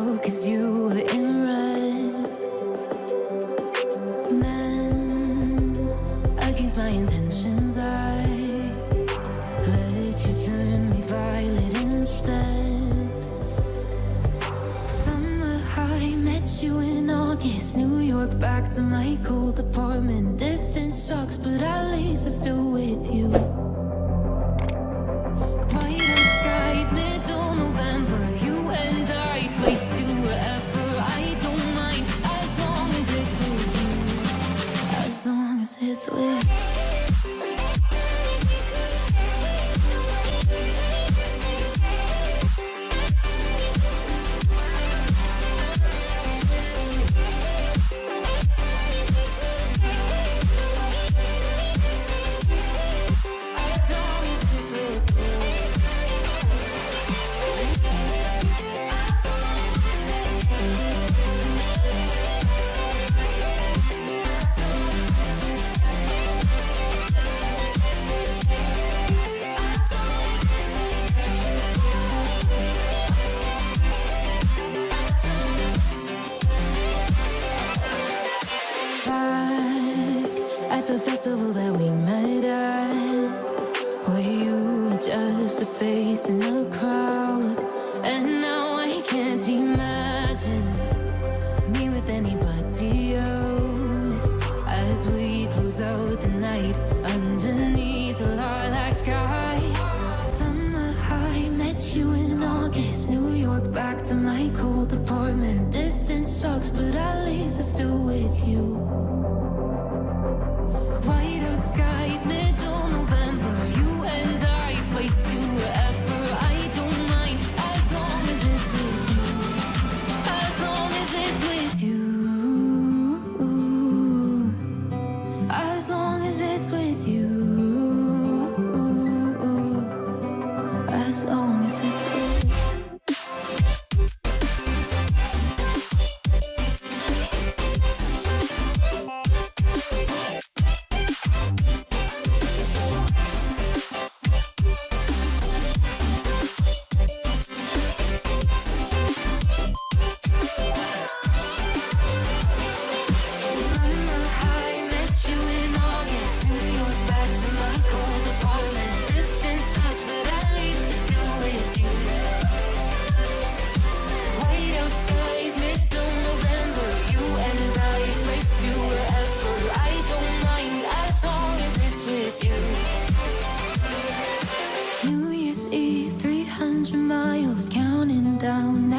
out 'cause you were in red. Then, against my intentions, I let you turn me violet instead. Summer high, met you in August. New York, back to my cold apartment. Distance sucks, but at least I'm still with you. It's with the festival that we met at, where you were just a face in a crowd. And now I can't imagine me with anybody else, as we close out the night underneath a lilac sky. Summer high, met you in August. New York, back to my cold apartment. Distance sucks, but at least I'm still with you. White out skies, middle November. You and I, flights to wherever. I don't mind, as long as it's with you. As long as it's with you. As long as it's with you. As long as it's with you.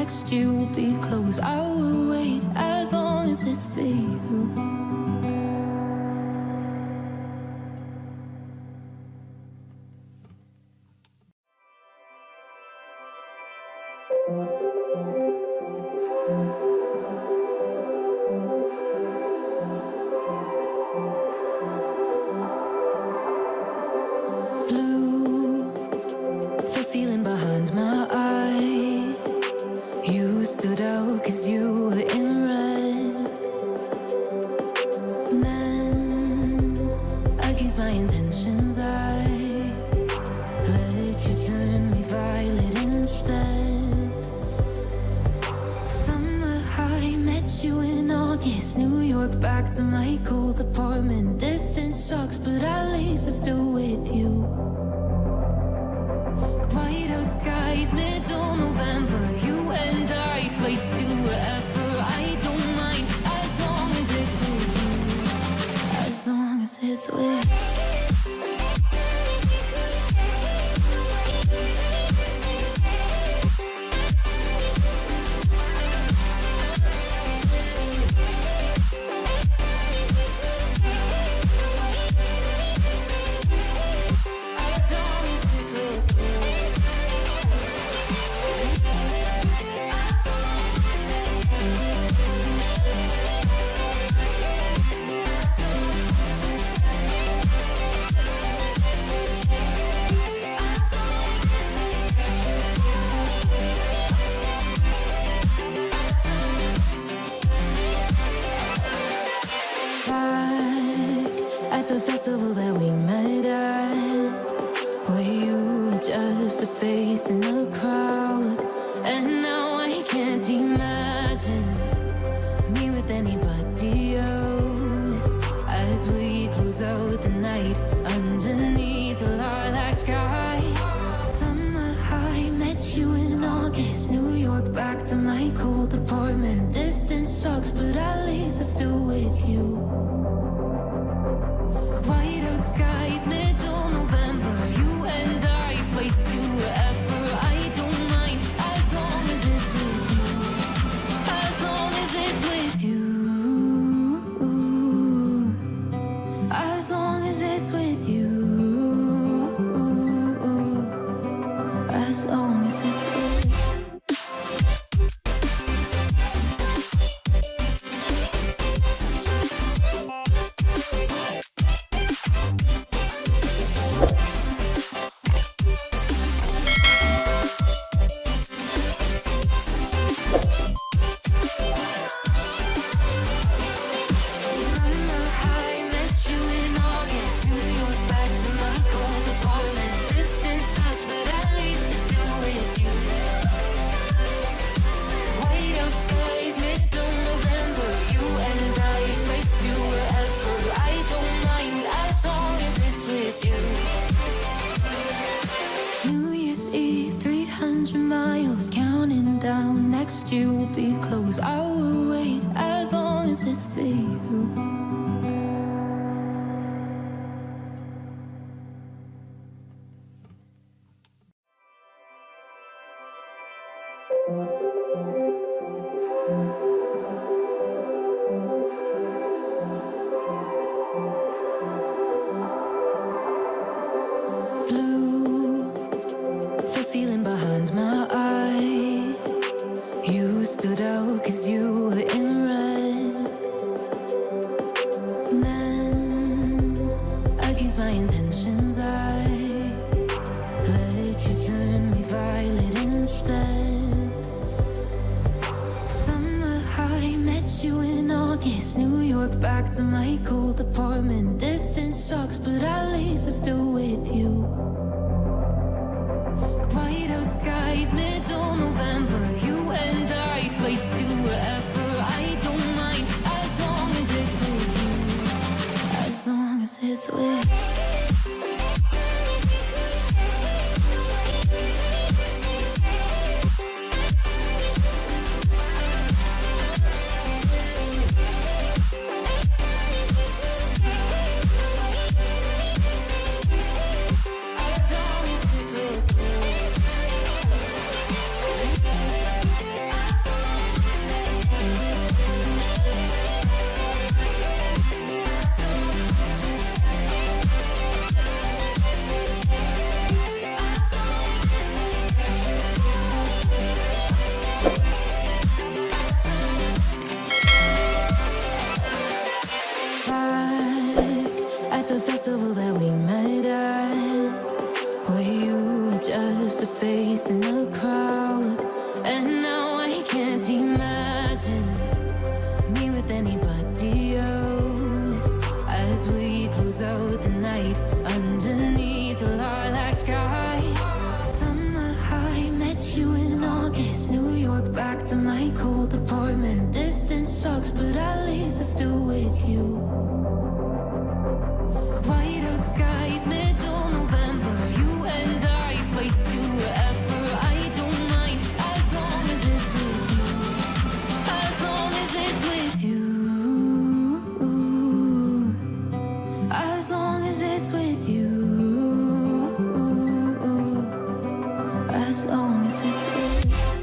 Next year will be close. I will wait as long as it's for you. Blue, the feeling behind my eyes. You stood out 'cause you were in red. Then, against my intentions, I let you turn me violet instead. Summer high, met you in August. New York, back to my cold apartment. Distance sucks, but at least I'm still with you. White out skies, middle November. You and I, flights to wherever. I don't mind, as long as it's with you. As long as it's with you. The festival that we met at, where you were just a face in a crowd. And now I can't imagine out the night underneath the lilac sky. Summer high, met you in August. New York, back to my cold apartment. Distance sucks, but at least I'm still with you. White out skies, middle November. You and I, flights to wherever. I don't mind as long as it's with you. As long as it's with you. As long as it's with you. As long as it's with you. Next year will be close. I will wait as long as it's for you. Blue, the feeling behind my eyes. You stood out 'cause you were in red. Then, against my intentions, I let you turn me violet instead. Summer high, met you in August. New York, back to my cold apartment. Distance sucks, but at least I'm still with you. White out skies, middle November. You and I, flights to wherever. I don't mind as long as it's with you. As long as it's with you. The festival that we met at, where you were just a face in a crowd. And now I can't imagine me with anybody else. As we close out the night underneath the lilac sky. Summer high, met you in August. New York, back to my cold apartment. Distance sucks, but at least I'm still with you. White out skies, middle November. You and I, flights to wherever. I don't mind as long as it's with you. As long as it's with you. As long as it's with you. As long as it's with you.